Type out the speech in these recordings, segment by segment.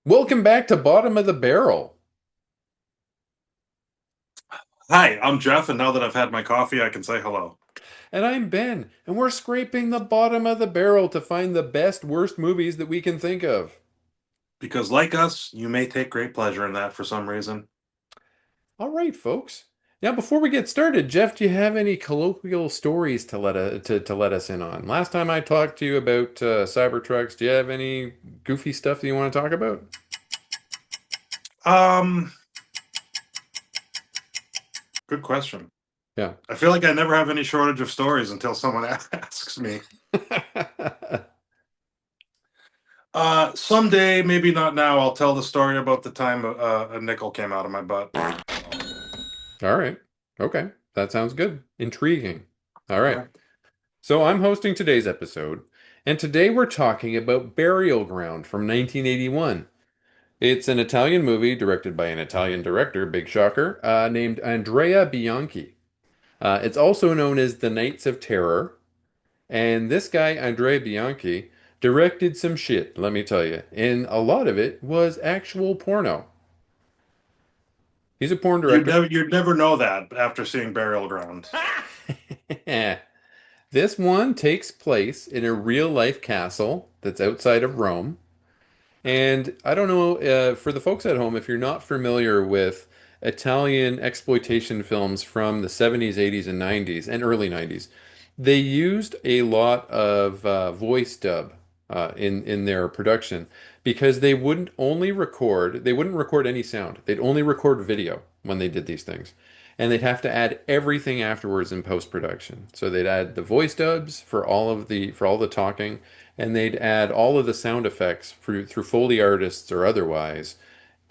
Welcome back to Bottom of the Barrel. Hi, I'm Jeff, and now that I've had my coffee, I can say hello. And I'm Ben, and we're scraping the bottom of the barrel to find the best, worst movies that we can think of. Because, like us, you may take great pleasure in that for some reason. All right, folks. Now, before we get started, Jeff, do you have any colloquial stories to let us in on? Last time I talked to you about Cybertrucks, do you have any goofy stuff that you want to talk about? Um, Good question. Yeah. I feel like I never have any shortage of stories until someone asks me. Someday, maybe not now, I'll tell the story about the time a nickel came out of my butt. All right. Okay. That sounds good. Intriguing. All right. Yeah. So I'm hosting today's episode, and today we're talking about Burial Ground from 1981. It's an Italian movie directed by an Italian director, big shocker, named Andrea Bianchi. It's also known as The Nights of Terror, and this guy, Andrea Bianchi, directed some shit, let me tell you, and a lot of it was actual porno. He's a porn director. You'd never know that after seeing Burial Ground. This one takes place in a real life castle that's outside of Rome. And I don't know, for the folks at home, if you're not familiar with Italian exploitation films from the 70s, 80s, and 90s, and early 90s, they used a lot of voice dub in their production because they wouldn't record any sound. They'd only record video when they did these things. And they'd have to add everything afterwards in post-production. So they'd add the voice dubs for all the talking, and they'd add all of the sound effects through Foley artists or otherwise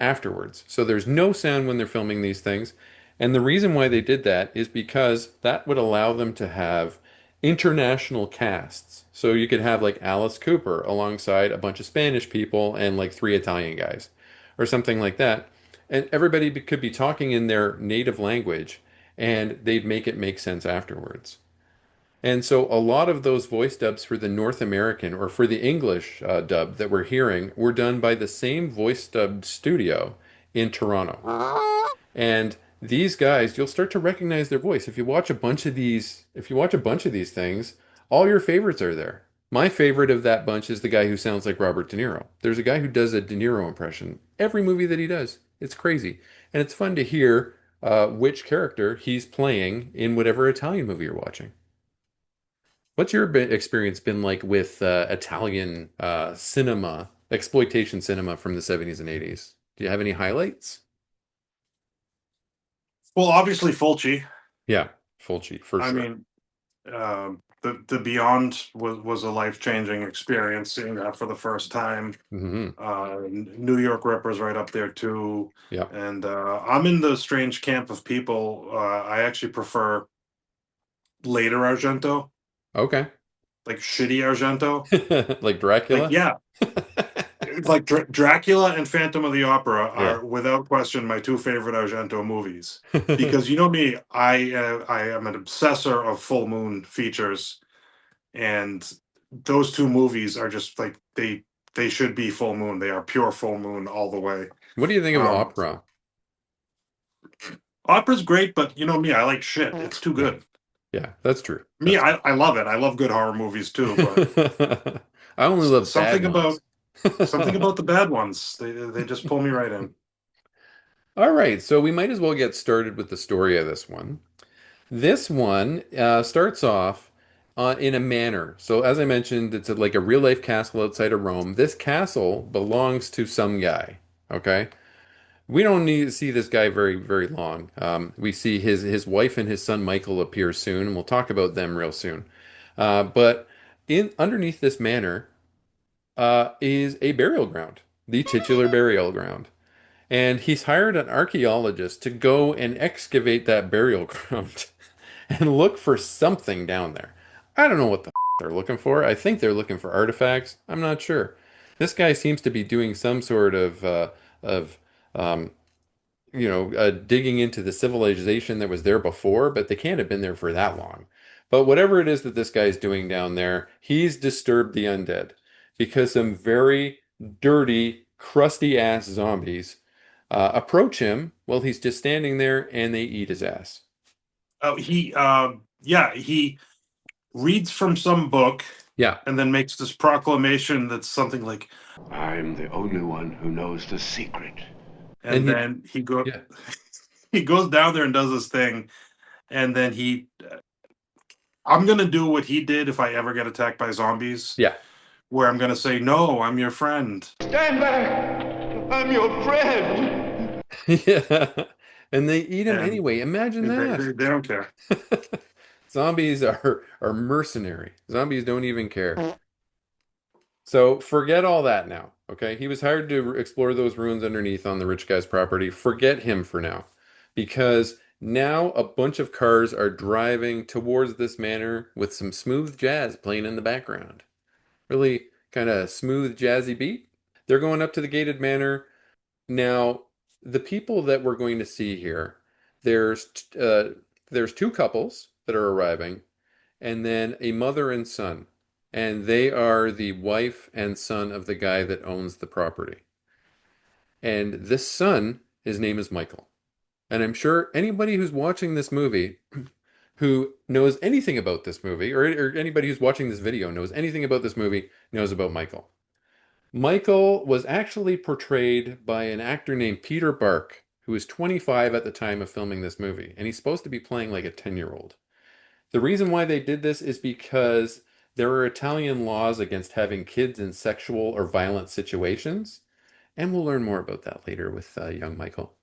afterwards. So there's no sound when they're filming these things. And the reason why they did that is because that would allow them to have international casts. So you could have like Alice Cooper alongside a bunch of Spanish people and like three Italian guys or something like that. And everybody could be talking in their native language and they'd make it make sense afterwards. And so a lot of those voice dubs for the North American or for the English dub that we're hearing were done by the same voice dub studio in Toronto. And these guys, you'll start to recognize their voice. If you watch a bunch of these things, all your favorites are there. My favorite of that bunch is the guy who sounds like Robert De Niro. There's a guy who does a De Niro impression every movie that he does. It's crazy. And it's fun to hear which character he's playing in whatever Italian movie you're watching. What's your experience been like with Italian cinema, exploitation cinema from the 70s and 80s? Do you have any highlights? Well, obviously, Fulci. Yeah, Fulci, for I sure. mean, the Beyond was a life-changing experience seeing that for the first time. Hmm. New York Ripper's right up there too. Yeah. And I'm in the strange camp of people. I actually prefer later Argento, Okay. like shitty Argento. Like Like, Dracula? yeah, like Dracula and Phantom of the Opera Yeah. are without question my two favorite Argento movies. Because you know me, I am an obsessor of full moon features, and those two movies are just like they should be full moon. They are pure full moon all the way. What do you think of Um, opera? Opera's great, but you know me, I like shit. It's too Yeah. good. Yeah, that's true. Me, That's true. I love it. I love good horror movies too, but I only love bad something ones. about the bad ones. They just pull me right in. All right, so we might as well get started with the story of this one. This one starts off in a manor. So, as I mentioned, it's like a real life castle outside of Rome. This castle belongs to some guy. Okay. We don't need to see this guy very long. We see his wife and his son Michael appear soon, and we'll talk about them real soon. But in underneath this manor is a burial ground, the titular burial ground. And he's hired an archaeologist to go and excavate that burial ground and look for something down there. I don't know what the they're looking for. I think they're looking for artifacts. I'm not sure. This guy seems to be doing some sort of um, digging into the civilization that was there before, but they can't have been there for that long. But whatever it is that this guy's doing down there, he's disturbed the undead because some very dirty crusty ass zombies approach him while he's just standing there and they eat his ass. Oh, yeah, he reads from some book Yeah. and then makes this proclamation that's something like, I'm the only one who knows the secret. And and he, then yeah, he goes down there and does his thing, and then I'm gonna do what he did if I ever get attacked by zombies, yeah, where I'm gonna say, "No, I'm your friend." Stand back! I'm your friend! yeah. And they eat him And anyway. Imagine that. they don't care. Zombies are mercenary. Zombies don't even care. So forget all that now, okay? He was hired to explore those ruins underneath on the rich guy's property. Forget him for now, because now a bunch of cars are driving towards this manor with some smooth jazz playing in the background. Really kind of smooth, jazzy beat. They're going up to the gated manor. Now, the people that we're going to see here, there's uh, there's two couples that are arriving, and then a mother and son. And they are the wife and son of the guy that owns the property. And this son, his name is Michael. And I'm sure anybody who's watching this movie who knows anything about this movie, or anybody who's watching this video knows anything about this movie, knows about Michael. Michael was actually portrayed by an actor named Peter Bark, who was 25 at the time of filming this movie. And he's supposed to be playing like a 10-year-old. The reason why they did this is because there are Italian laws against having kids in sexual or violent situations, and we'll learn more about that later with young Michael.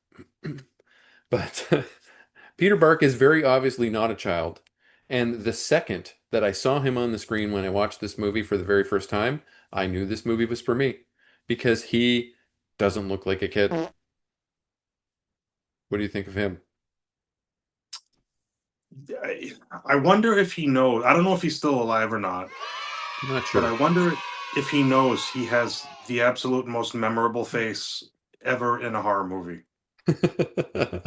But Peter Bark is very obviously not a child, and the second that I saw him on the screen when I watched this movie for the very first time, I knew this movie was for me because he doesn't look like a kid. What do you think of him? I wonder if he knows. I don't know if he's still alive or not, I'm not but I sure. wonder if he knows he has the absolute most memorable face ever in a horror movie.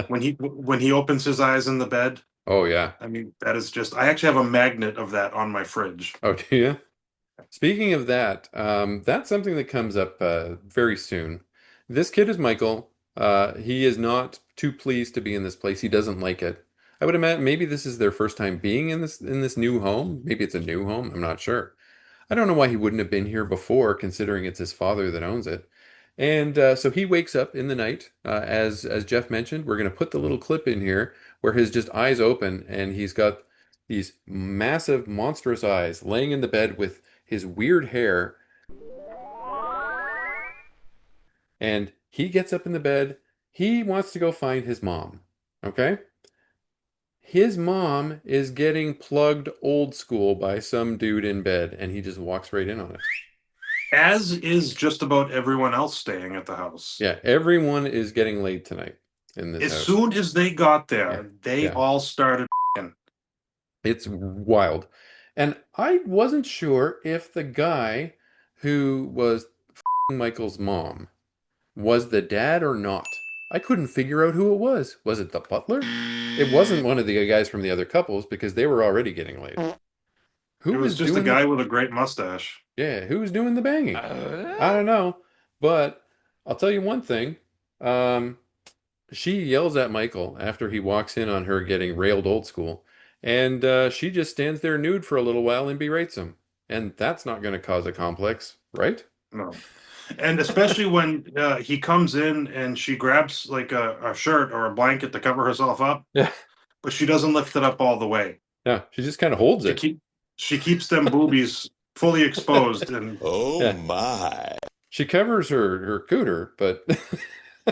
When he opens his eyes in the bed, Oh yeah. I mean, that is just. I actually have a magnet of that on my fridge. Oh, do you? Speaking of that, that's something that comes up very soon. This kid is Michael. He is not too pleased to be in this place. He doesn't like it. I would imagine maybe this is their first time being in this new home. Maybe it's a new home. I'm not sure. I don't know why he wouldn't have been here before, considering it's his father that owns it. And so he wakes up in the night. As Jeff mentioned, we're going to put the little clip in here where his just eyes open and he's got these massive, monstrous eyes laying in the bed with his weird hair. And he gets up in the bed. He wants to go find his mom. Okay? His mom is getting plugged old school by some dude in bed, and he just walks right in on it. As is just about everyone else staying at the house. Yeah, everyone is getting laid tonight in this As house. soon as they got Yeah, there, they yeah. all started. It's wild. And I wasn't sure if the guy who was Michael's mom was the dad or not. I couldn't figure out who it was. Was it the butler? It wasn't one of the guys from the other couples because they were already getting laid. It Who was was just a doing guy the with a great mustache. Yeah, who was doing the banging? I don't know. But I'll tell you one thing. Um, she yells at Michael after he walks in on her getting railed old school, and she just stands there nude for a little while and berates him. And that's not going to cause a complex, right? No. And especially when he comes in and she grabs like a shirt or a blanket to cover herself up, Yeah, but she doesn't lift it up all the way. yeah. She just kind of holds She it. keep she keeps them boobies fully exposed, and Oh Yeah, my. she covers her cooter, but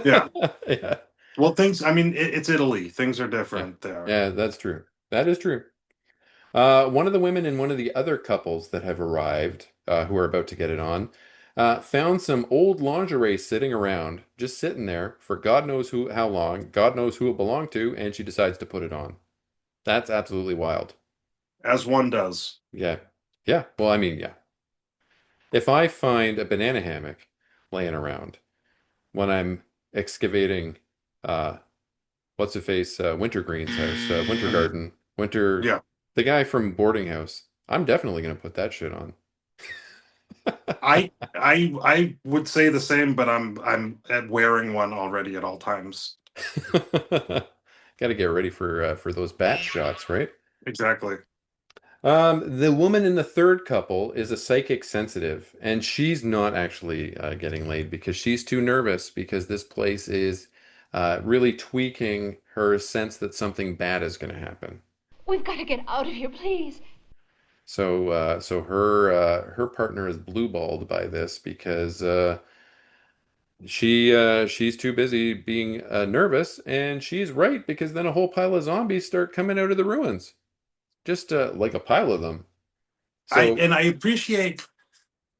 yeah. yeah, Well, things. I mean, it's Italy. Things are yeah, different there. yeah. That's true. That is true. One of the women and one of the other couples that have arrived, who are about to get it on, found some old lingerie sitting around, just sitting there for God knows who, how long, God knows who it belonged to, and she decides to put it on. That's absolutely wild. As one does. Yeah. Yeah. Well, I mean, yeah. If I find a banana hammock laying around when I'm excavating, uh, what's his face, Wintergreen's house, Winter Garden, Winter, Yeah. the guy from Boarding House, I'm definitely going to put that shit on. I would say the same, but I'm at wearing one already at all times. Got to get ready for those bat shots, right? Exactly. The woman in the third couple is a psychic sensitive, and she's not actually getting laid because she's too nervous because this place is really tweaking her sense that something bad is going to happen. We've got to get out of here, please. So her partner is blue-balled by this because she's too busy being nervous, and she's right because then a whole pile of zombies start coming out of the ruins, just like a pile of them. So I appreciate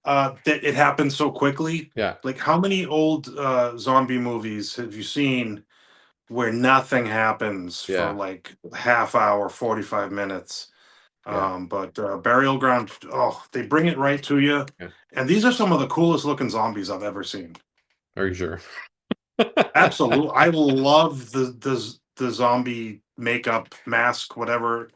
that it happened so quickly. yeah, Like, how many old zombie movies have you seen where nothing happens for yeah, like half hour, 45 minutes? yeah, But Burial Ground, oh, they bring it right to you. yeah. And these are some of the coolest looking zombies I've ever seen. Are you sure? Absolutely. I love the zombie makeup, mask, whatever.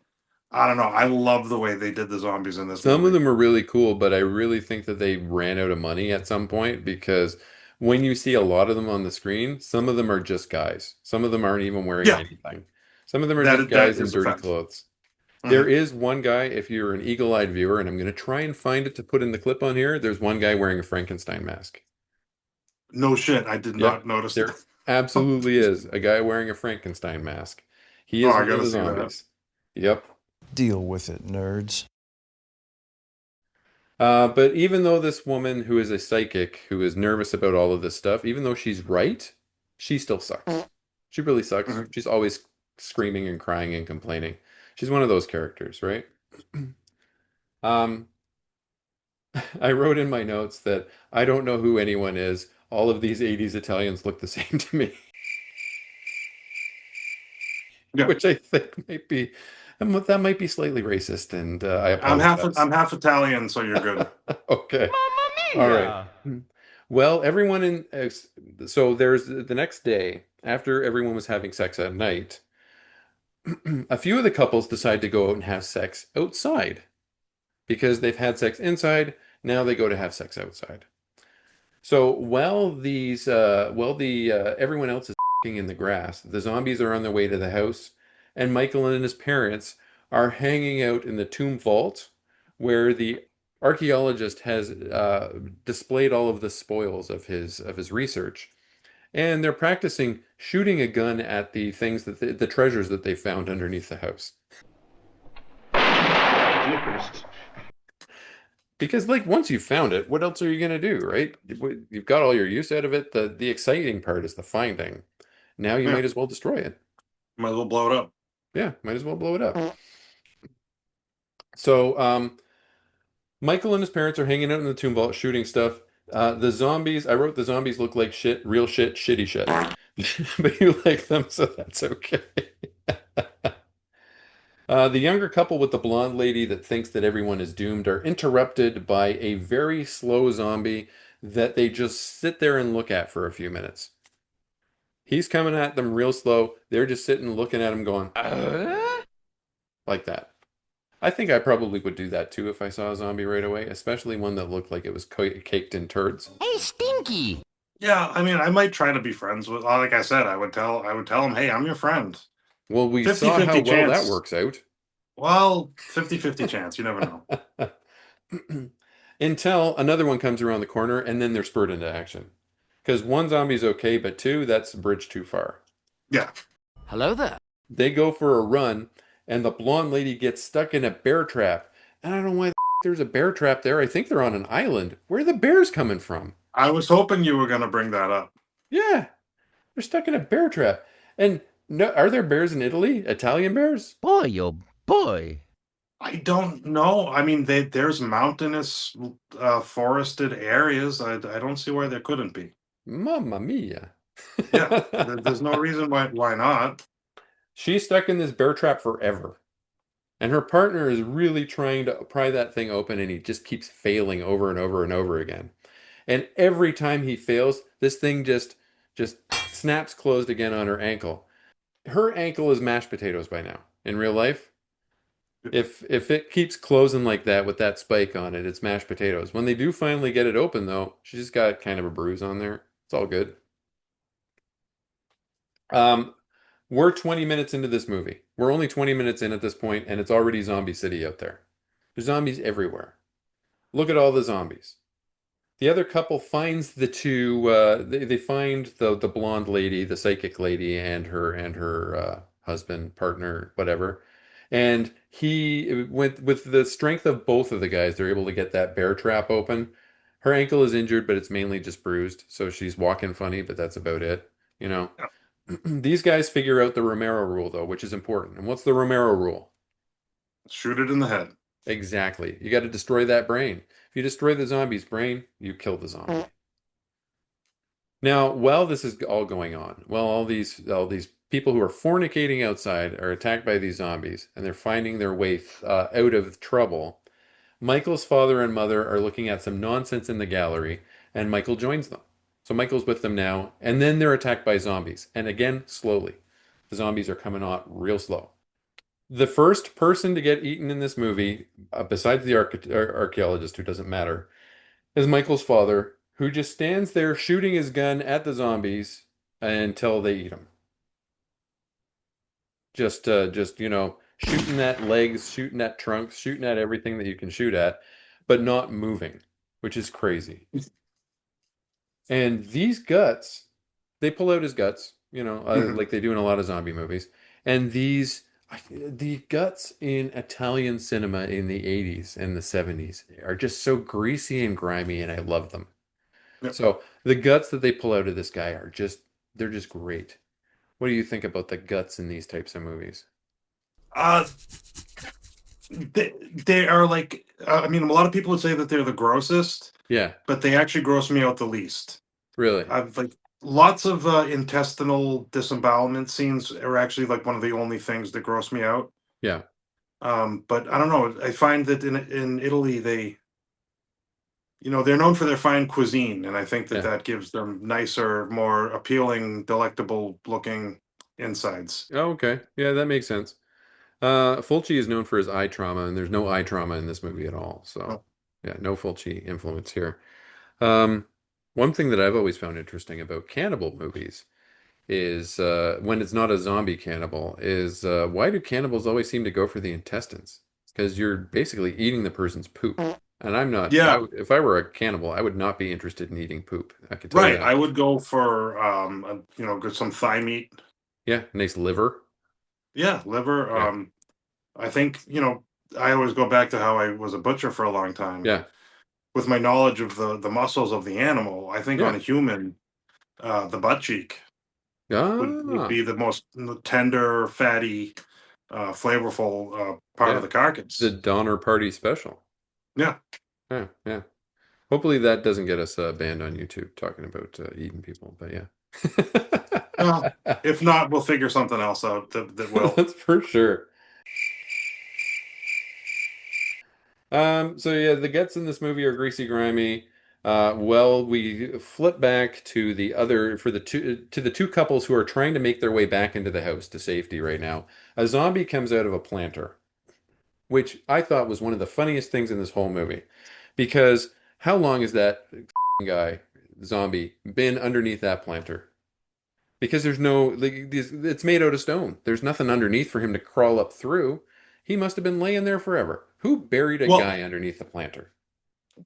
I don't know. I love the way they did the zombies in this Some of movie. them are really cool, but I really think that they ran out of money at some point because when you see a lot of them on the screen, some of them are just guys. Some of them aren't even wearing Yeah, anything. Some of them are just that guys in is a dirty fact. clothes. There Mhm. is one guy, if you're an eagle-eyed viewer, and I'm going to try and find it to put in the clip on here, there's one guy wearing a Frankenstein mask. No shit. I did Yep, not notice that. there absolutely is a guy wearing a Frankenstein mask. He Oh, is I one of gotta the see that. zombies. Yep. Deal with it, nerds. But even though this woman who is a psychic, who is nervous about all of this stuff, even though she's right, she still sucks. She really sucks. Mhm. She's always screaming and crying and complaining. She's one of those characters, right? Um, I wrote in my notes that I don't know who anyone is. All of these 80s Italians look the same to me, Yeah, which I think might be that might be slightly racist, and I apologize. I'm half Italian, so you're good. Okay. Mamma All right. mia! Well, everyone in so there's the next day after everyone was having sex at night, a few of the couples decide to go out and have sex outside because they've had sex inside. Now they go to have sex outside. So while the everyone else is in the grass, the zombies are on their way to the house, and Michael and his parents are hanging out in the tomb vault where the archaeologist has displayed all of the spoils of his research, and they're practicing shooting a gun at the things that the treasures that they found underneath the house. Licorice. Because like once you've found it, what else are you gonna do, right? You've got all your use out of it. The exciting part is the finding. Now you Yeah, might as well destroy it. might as well blow it up. Yeah, might as well blow it up. So Michael and his parents are hanging out in the tomb vault shooting stuff. The zombies, I wrote the zombies look like shit, real shit, shitty shit. But you like them, so that's okay. The younger couple with the blonde lady that thinks that everyone is doomed are interrupted by a very slow zombie that they just sit there and look at for a few minutes. He's coming at them real slow. They're just sitting looking at him going like that. I think I probably would do that too if I saw a zombie right away, especially one that looked like it was caked in turds. Hey, Stinky! Yeah, I mean, I might try to be friends with. Like I said, I would tell him, hey, I'm your friend. Well, we saw how 50-50 well that chance. works out. Well, 50-50 chance. You never know. Until another one comes around the corner and then they're spurred into action. Because one zombie's okay, but two, that's a bridge too far. Yeah. Hello there. They go for a run, and the blonde lady gets stuck in a bear trap. And I don't know why there's a bear trap there. I think they're on an island. Where are the bears coming from? I was hoping you were going to bring that up. Yeah, they're stuck in a bear trap. And no, are there bears in Italy? Italian bears? Boy, oh boy. I don't know. I mean, there's mountainous, forested areas. I don't see why there couldn't be. Mamma mia. Yeah, there's no reason why not. She's stuck in this bear trap forever. And her partner is really trying to pry that thing open, and he just keeps failing over and over and over again. And every time he fails, this thing just snaps closed again on her ankle. Her ankle is mashed potatoes by now in real life. If it keeps closing like that with that spike on it, it's mashed potatoes. When they do finally get it open, though, she's got kind of a bruise on there. It's all good. Um, we're 20 minutes into this movie. We're only 20 minutes in at this point, and it's already Zombie City out there. There's zombies everywhere. Look at all the zombies. The other couple finds the two. They find the blonde lady, the psychic lady, and her husband, partner, whatever. And he went with the strength of both of the guys. They're able to get that bear trap open. Her ankle is injured, but it's mainly just bruised, so she's walking funny, but that's about it. You know, these guys figure out the Romero rule though, which is important. And what's the Romero rule? Shoot it in the head. Exactly. You got to destroy that brain. If you destroy the zombie's brain, you kill the zombie. Now, while this is all going on, while all these people who are fornicating outside are attacked by these zombies and they're finding their way out of trouble, Michael's father and mother are looking at some nonsense in the gallery, and Michael joins them. So Michael's with them now, and then they're attacked by zombies, and again, slowly. The zombies are coming out real slow. The first person to get eaten in this movie, besides the archaeologist, who doesn't matter, is Michael's father, who just stands there shooting his gun at the zombies until they eat him. Just shooting at legs, shooting at trunks, shooting at everything that you can shoot at, but not moving, which is crazy. And these guts, they pull out his guts, Mhm. like they do in a lot of zombie movies. And the guts in Italian cinema in the 80s and the 70s are just so greasy and grimy, and I love them. Yep. So the guts that they pull out of this guy they're just great. What do you think about the guts in these types of movies? Uh, they are like, I mean, a lot of people would say that they're the grossest, Yeah, but they actually gross me out the least. really. I've like lots of intestinal disembowelment scenes are actually like one of the only things that gross me out. Yeah, But I don't know. I find that in Italy they're known for their fine cuisine, and I think that yeah. that gives them nicer, more appealing, delectable looking insides. Oh, okay. Yeah, that makes sense. Fulci is known for his eye trauma, and there's no eye trauma in this movie at all. So, Oh, yeah, no Fulci influence here. Um, one thing that I've always found interesting about cannibal movies is when it's not a zombie cannibal, is why do cannibals always seem to go for the intestines? Because you're basically eating the person's poop. And I'm not, yeah, if I were a cannibal, I would not be interested in eating poop. I could tell you right. that. I would go for get some thigh meat. Yeah, nice liver. Yeah, liver. Yeah, I think I always go back to how I was a butcher for a long time. yeah, With my knowledge of the muscles of the animal, I think on yeah. a human, the butt cheek would Ah, be the most tender, fatty, flavorful part of yeah. the The carcass. Donner Party special. Yeah. Yeah, yeah. Hopefully that doesn't get us banned on YouTube talking about eating people, but yeah. Well, if not, we'll figure something else out that will. That's for sure. So yeah, the guts in this movie are greasy, grimy. Well, we flip back to the two couples who are trying to make their way back into the house to safety right now. A zombie comes out of a planter, which I thought was one of the funniest things in this whole movie, because how long has that guy zombie been underneath that planter? Because there's no like it's made out of stone. There's nothing underneath for him to crawl up through. He must have been laying there forever. Who buried a Well, guy underneath the planter?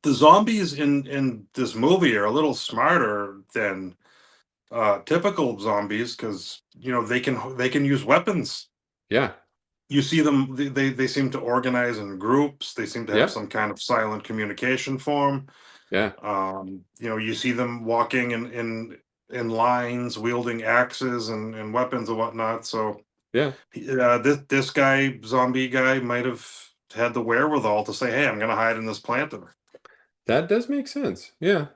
the zombies in this movie are a little smarter than typical zombies because they can use weapons. Yeah. You see them; they seem to organize in groups. They seem to have Yeah. some kind of silent communication form. Yeah. You see them walking in lines, wielding axes and weapons and whatnot. So Yeah. this guy, zombie guy, might have had the wherewithal to say, "Hey, I'm going to hide in this planter." That does make sense. Yeah.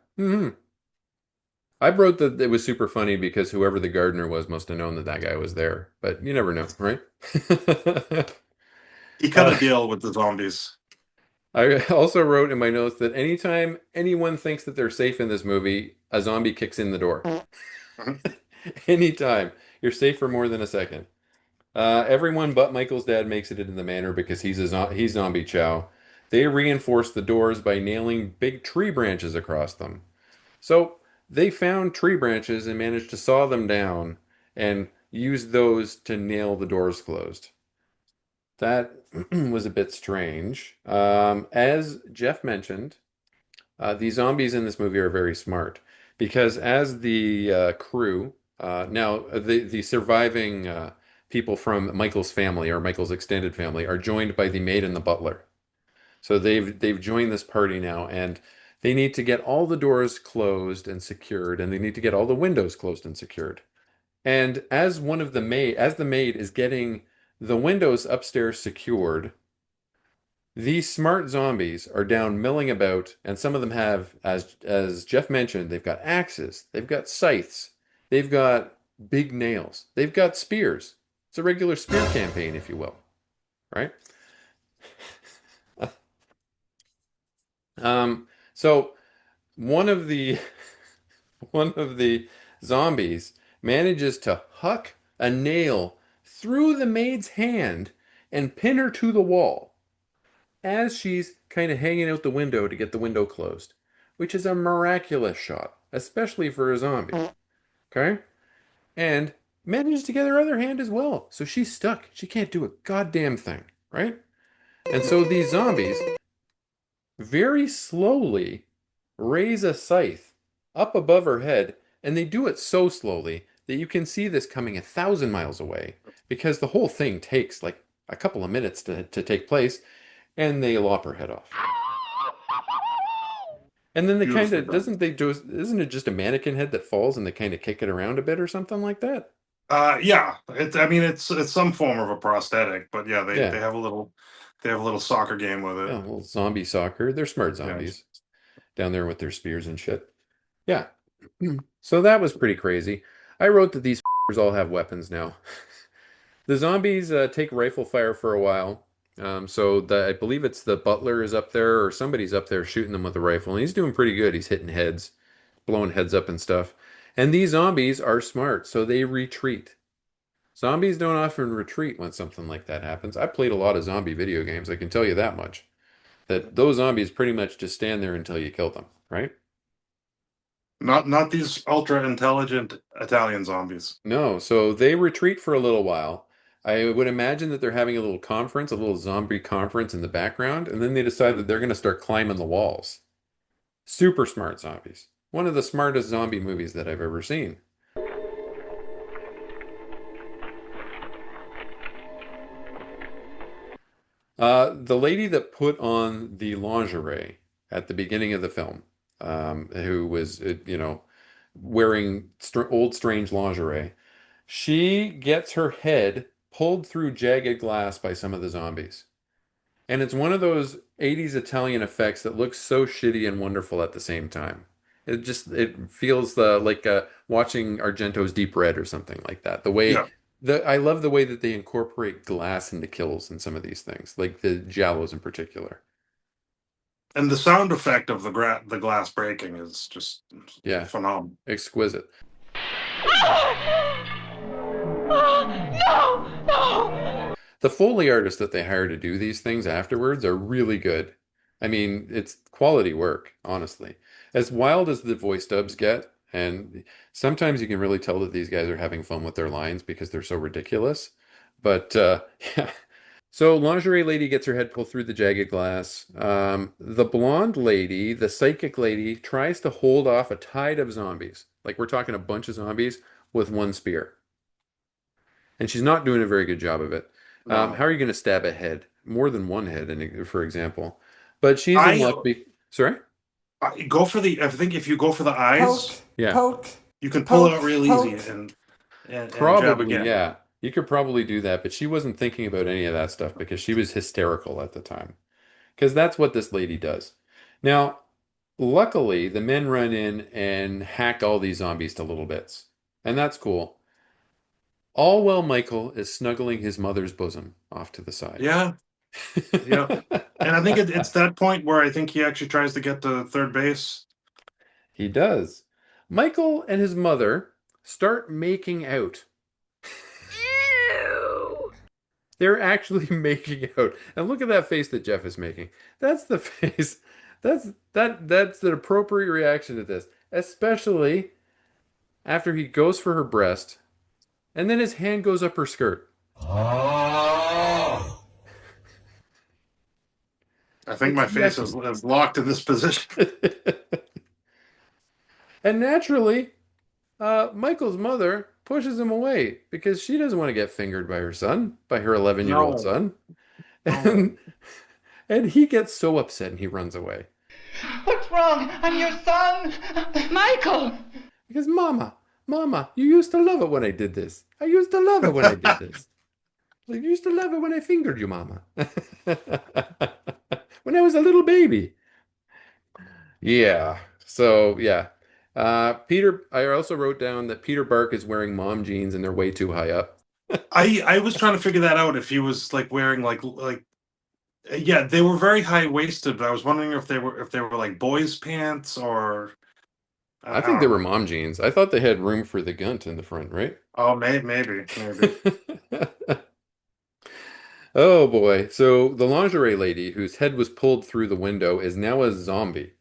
I wrote that it was super funny because whoever the gardener was must have known that that guy was there, but you never know, right? He cut Uh, a deal with the zombies. I also wrote in my notes that anytime anyone thinks that they're safe in this movie, a zombie kicks in the door. Mhm. Anytime. You're safe for more than a second. Everyone but Michael's dad makes it into the manor because he's zombie chow. They reinforce the doors by nailing big tree branches across them. So they found tree branches and managed to saw them down and use those to nail the doors closed. That was a bit strange. As Jeff mentioned, the zombies in this movie are very smart because as the crew, now the surviving people from Michael's family or Michael's extended family are joined by the maid and the butler. So they've joined this party now, and they need to get all the doors closed and secured, and they need to get all the windows closed and secured. And as the maid is getting the windows upstairs secured, these smart zombies are down milling about, and some of them have, as Jeff mentioned, they've got axes, they've got scythes, they've got big nails, they've got spears. It's a regular spear campaign, if you will, right? So one of the one of the zombies manages to huck a nail through the maid's hand and pin her to the wall as she's kind of hanging out the window to get the window closed, which is a miraculous shot, especially for a zombie. Okay? And manages to get her other hand as well. So she's stuck. She can't do a goddamn thing, right? And so these zombies very slowly raise a scythe up above her head, and they do it so slowly that you can see this coming 1,000 miles away because the whole thing takes like a couple of minutes to take place, and they lop her head off. And then they kind Beautifully of, done. doesn't they do, isn't it just a mannequin head that falls and they kind of kick it around a bit or something like that? Yeah, I mean, it's some form of a prosthetic, but yeah, Yeah. they have a little soccer game with Yeah, it. a little zombie soccer. They're smart Yeah. zombies down there with their spears and shit. Yeah. So that was pretty crazy. I wrote that these all have weapons now. The zombies take rifle fire for a while. I believe it's the butler is up there or somebody's up there shooting them with a rifle, and he's doing pretty good. He's hitting heads, blowing heads up and stuff. And these zombies are smart, so they retreat. Zombies don't often retreat when something like that happens. I played a lot of zombie video games, I can tell you that much. That those zombies pretty much just stand there until you kill them, right? Not these ultra intelligent Italian zombies. No, so they retreat for a little while. I would imagine that they're having a little conference, a little zombie conference in the background, and then they decide that they're going to start climbing the walls. Super smart zombies. One of the smartest zombie movies that I've ever seen. The lady that put on the lingerie at the beginning of the film, who was, wearing old strange lingerie, she gets her head pulled through jagged glass by some of the zombies. And it's one of those 80s Italian effects that looks so shitty and wonderful at the same time. It feels like watching Argento's Deep Red or something like that. Yeah, I love the way that they incorporate glass into kills in some of these things, like the Giallos in particular. and the sound effect of the glass breaking is just Yeah, phenomenal. exquisite. No! No! The Foley artists that they hire to do these things afterwards are really good. I mean, it's quality work, honestly. As wild as the voice dubs get, and sometimes you can really tell that these guys are having fun with their lines because they're so ridiculous. But yeah. So lingerie lady gets her head pulled through the jagged glass. The blonde lady, the psychic lady, tries to hold off a tide of zombies. Like we're talking a bunch of zombies with one spear. And she's not doing a very good job of it. No, How are you going to stab a head? More than one head, for example. But she's in I, luck. Sorry? I go for the. I think if you go for the Poke, eyes, Yeah, poke, you can pull it poke, out real easy poke. and jab probably. again. Yeah, you could probably do that. But she wasn't thinking about any of that stuff because she was hysterical at the time. Because that's what this lady does. Now, luckily, the men run in and hack all these zombies to little bits. And that's cool. All while Michael is snuggling his mother's bosom off to the side. Yeah, yeah. And I think it's that point where I think he actually tries to get to third base. He does. Michael and his mother start making out. They're actually making out. And look at that face that Jeff is making. That's the face. That's the appropriate reaction to this, especially after he goes for her breast and then his hand goes up her skirt. I think It's my face yucky. is locked in this position. And naturally, Michael's mother pushes him away because she doesn't want to get fingered by her son, by her 11-year-old No, son. no. And and he gets so upset and he runs away. What's wrong? I'm your son. Michael! Because Mama, you used to love it when I did this. I used to love it when I did this. I used to love it when I fingered you, Mama. When I was a little baby. Yeah. So, yeah. I also wrote down that Peter Bark is wearing mom jeans and they're way too high up. I was trying to figure that out if he was like wearing like yeah, they were very high waisted, but I was wondering if they were like boys pants or I I think they don't were know. mom jeans. I thought they had room for the gunt in the front, right? Oh, maybe. Oh boy. So the lingerie lady whose head was pulled through the window is now a zombie.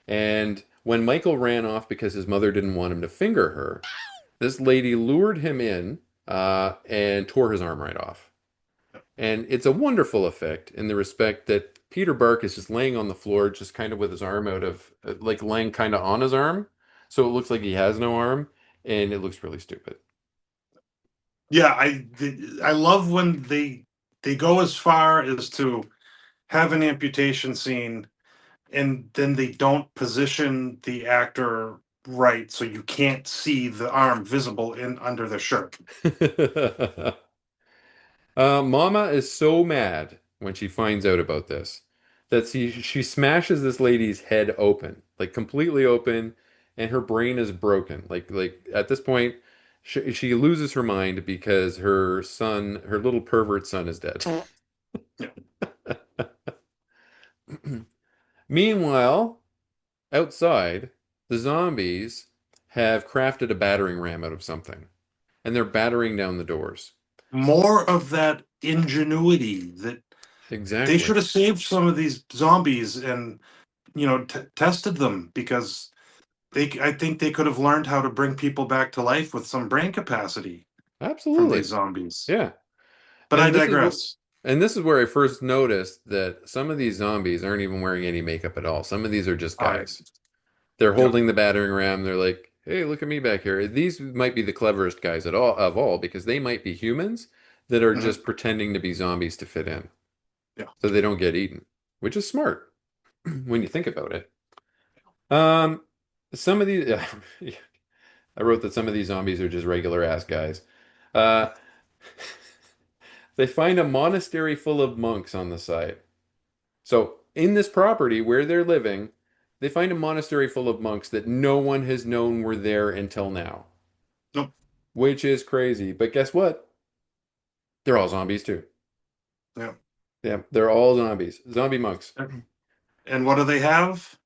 And when Michael ran off because his mother didn't want him to finger her, this lady lured him in and tore his arm right off. And it's a wonderful effect in the respect that Peter Bark is just laying on the floor, just kind of with his arm out of, like laying kind of on his arm. So it looks like he has no arm, and it looks really stupid. Yeah, I love when they go as far as to have an amputation scene and then they don't position the actor right so you can't see the arm visible in under the shirt. Mama is so mad when she finds out about this that she smashes this lady's head open, like completely open, and her brain is broken. Like at this point, she loses her mind because her son, her little pervert son, is dead. Yeah. Meanwhile, outside, the zombies have crafted a battering ram out of something, and they're battering down the doors. More of that ingenuity that they Exactly. should have saved some of these zombies and tested them because I think they could have learned how to bring people back to life with some brain capacity from these Absolutely. zombies. Yeah. But I And this is digress. and this is where I first noticed that some of these zombies aren't even wearing any makeup at all. Some of these are just I guys. They're yeah. holding the battering ram. They're like, "Hey, look at me back here." These might be the cleverest guys at all of all because they might be humans that are Mhm. just pretending to be zombies to fit in, Yeah. so they don't get eaten, which is smart when you think about it. Um, some of these, I wrote that some of these zombies are just regular ass guys. Uh, they find a monastery full of monks on the side. So, in this property where they're living, they find a monastery full of monks that no one has known were there until now, Nope. which is crazy. But guess what? They're all zombies too. Yeah. Yeah, they're all zombies. Zombie monks. And what do they have?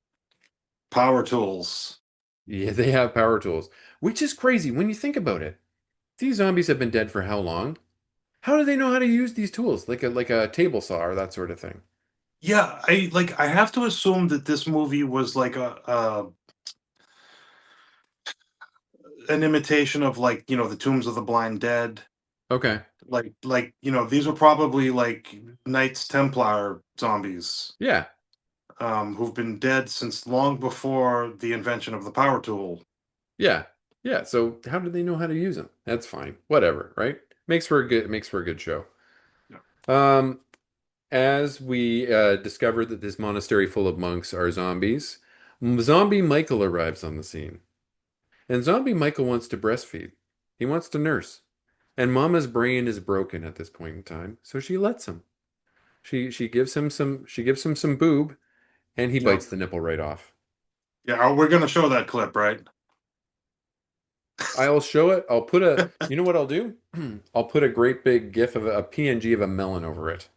Power tools. Yeah, they have power tools, which is crazy when you think about it. These zombies have been dead for how long? How do they know how to use these tools? Like a table saw or that sort of thing. Yeah, I have to assume that this movie was like a an imitation of like, the Tombs of the Blind Dead. Okay. These were probably like Knights Templar zombies, Yeah. who've been dead since long before the invention of the power tool. Yeah. Yeah. So how do they know how to use them? That's fine. Whatever, right? Makes for a good show. Yeah. Um, as we discovered that this monastery full of monks are zombies, zombie Michael arrives on the scene. And zombie Michael wants to breastfeed. He wants to nurse. And Mama's brain is broken at this point in time, so she lets him. She gives him some boob and he Yeah. bites the nipple right off. Yeah, we're gonna show that clip, right? I'll show it. You know what I'll do? I'll put a great big GIF of a PNG of a melon over it.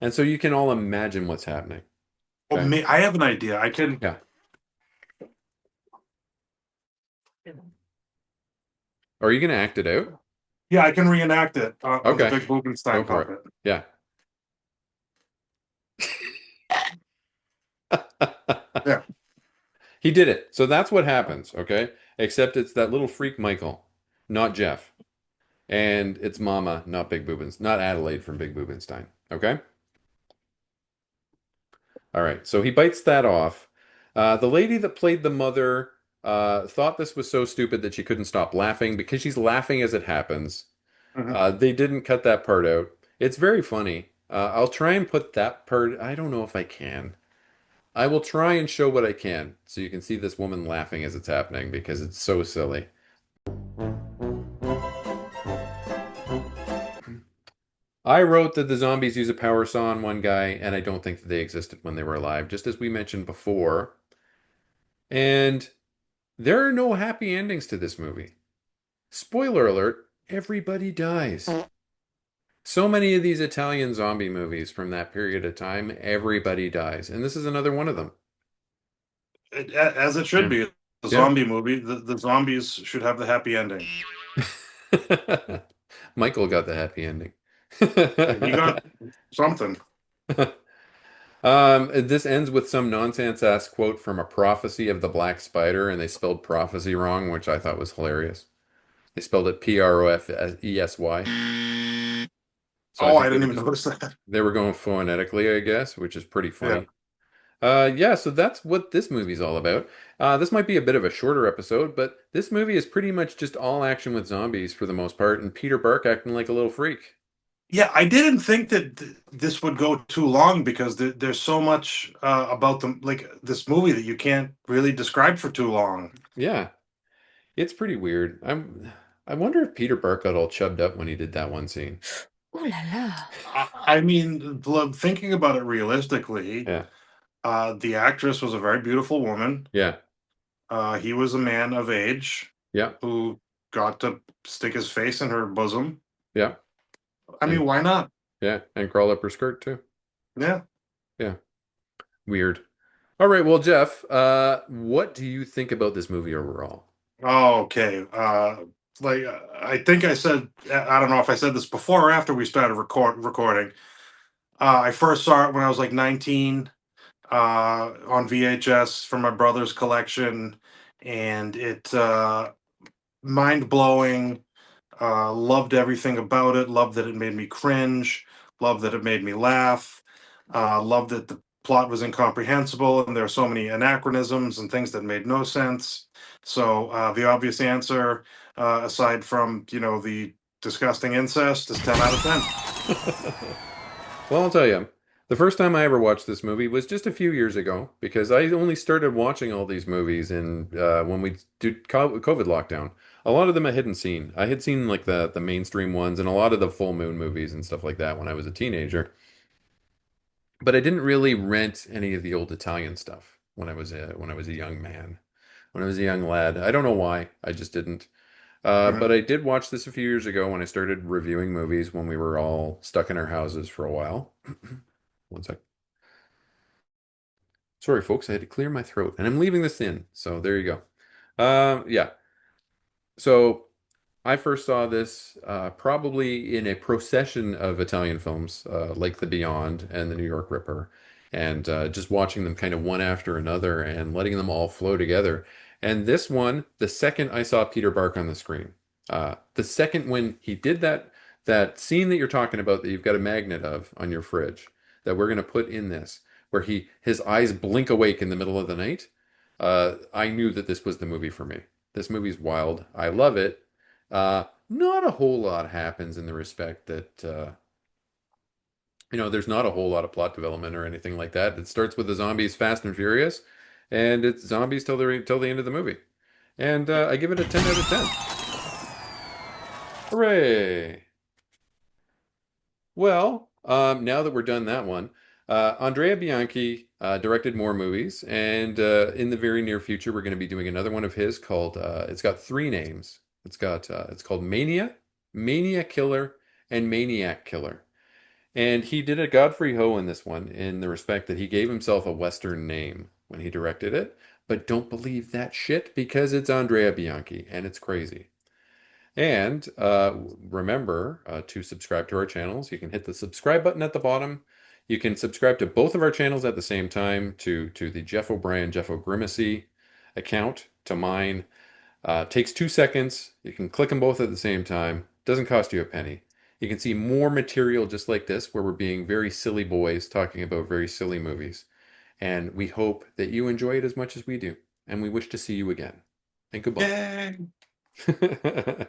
And so you can all imagine what's happening. Oh, Okay? I have an idea. I can. Yeah. Are you going to act it out? Yeah, I can reenact it on the Okay, Big go Boobenstein for it. puppet. Yeah. Yeah. He did it. So that's what happens, okay? Except it's that little freak Michael, not Jeff. And it's Mama, not Big Boobens, not Adelaide from Big Boobenstein. Okay? All right. So he bites that off. The lady that played the mother thought this was so stupid that she couldn't stop laughing because she's laughing as it happens. Mhm. They didn't cut that part out. It's very funny. I'll try and put that part. I don't know if I can. I will try and show what I can so you can see this woman laughing as it's happening because it's so silly. I wrote that the zombies use a power saw on one guy, and I don't think that they existed when they were alive, just as we mentioned before. And there are no happy endings to this movie. Spoiler alert, everybody dies. So many of these Italian zombie movies from that period of time, everybody dies. And this is another one of them. As it should Yeah. be. A Yeah. zombie movie. The zombies should have the happy ending. Michael got the happy ending. He got something. This ends with some nonsense ass quote from a prophecy of the Black Spider, and they spelled prophecy wrong, which I thought was hilarious. They spelled it Profesey. So I Oh, I think they didn't were even just notice that. they were going phonetically, I guess, which is pretty Yeah. funny. Yeah, so that's what this movie's all about. This might be a bit of a shorter episode, but this movie is pretty much just all action with zombies for the most part, and Peter Burke acting like a little freak. Yeah, I didn't think that this would go too long because there's so much about them, like this movie, that you can't really describe for too long. Yeah, it's pretty weird. I wonder if Peter Burke got all chubbed up when he did that one scene. Ooh la la. I mean, thinking about it realistically, Yeah, the actress was a very beautiful woman. yeah, He was a man of age yeah, who got to stick his face in her bosom. yeah, I mean, and why not? yeah, and crawl up her skirt too. Yeah. Yeah, weird. All right, well, Jeff, what do you think about this movie overall? Oh, okay. I think I said, I don't know if I said this before or after we started recording. I first saw it when I was like 19 on VHS from my brother's collection, and it mind blowing. Loved everything about it. Loved that it made me cringe. Loved that it made me laugh. Loved that the plot was incomprehensible and there are so many anachronisms and things that made no sense. So the obvious answer, aside from the disgusting incest, is 10 out of 10. Well, I'll tell you, the first time I ever watched this movie was just a few years ago because I only started watching all these movies in when we did COVID lockdown. A lot of them I hadn't seen. I had seen like the mainstream ones and a lot of the full moon movies and stuff like that when I was a teenager. But I didn't really rent any of the old Italian stuff when I was a young man, when I was a young lad. I don't know why. I just didn't. Mhm. But I did watch this a few years ago when I started reviewing movies when we were all stuck in our houses for a while. One sec. Sorry, folks, I had to clear my throat, and I'm leaving this in. So there you go. Yeah. So I first saw this probably in a procession of Italian films like The Beyond and The New York Ripper, and just watching them kind of one after another and letting them all flow together. And this one, the second I saw Peter Bark on the screen, the second when he did that scene that you're talking about that you've got a magnet of on your fridge that we're going to put in this, where his eyes blink awake in the middle of the night, I knew that this was the movie for me. This movie's wild. I love it. Not a whole lot happens in the respect that there's not a whole lot of plot development or anything like that. It starts with the zombies fast and furious, and it's zombies till the end of the movie. And I give it a 10 out of 10. Hooray! Well, now that we're done that one, Andrea Bianchi directed more movies, and in the very near future, we're going to be doing another one of his called. It's got three names. It's called Mania, Mania Killer, and Maniac Killer. And he did a Godfrey Ho in this one, in the respect that he gave himself a Western name when he directed it. But don't believe that shit because it's Andrea Bianchi and it's crazy. And remember to subscribe to our channels. You can hit the subscribe button at the bottom. You can subscribe to both of our channels at the same time, to the Jeff O'Brien, Jeff O'Grimacy account, to mine. Takes 2 seconds. You can click them both at the same time. Doesn't cost you a penny. You can see more material just like this, where we're being very silly boys talking about very silly movies. And we hope that you enjoy it as much as we do. And we wish to see you again. And goodbye. Yay!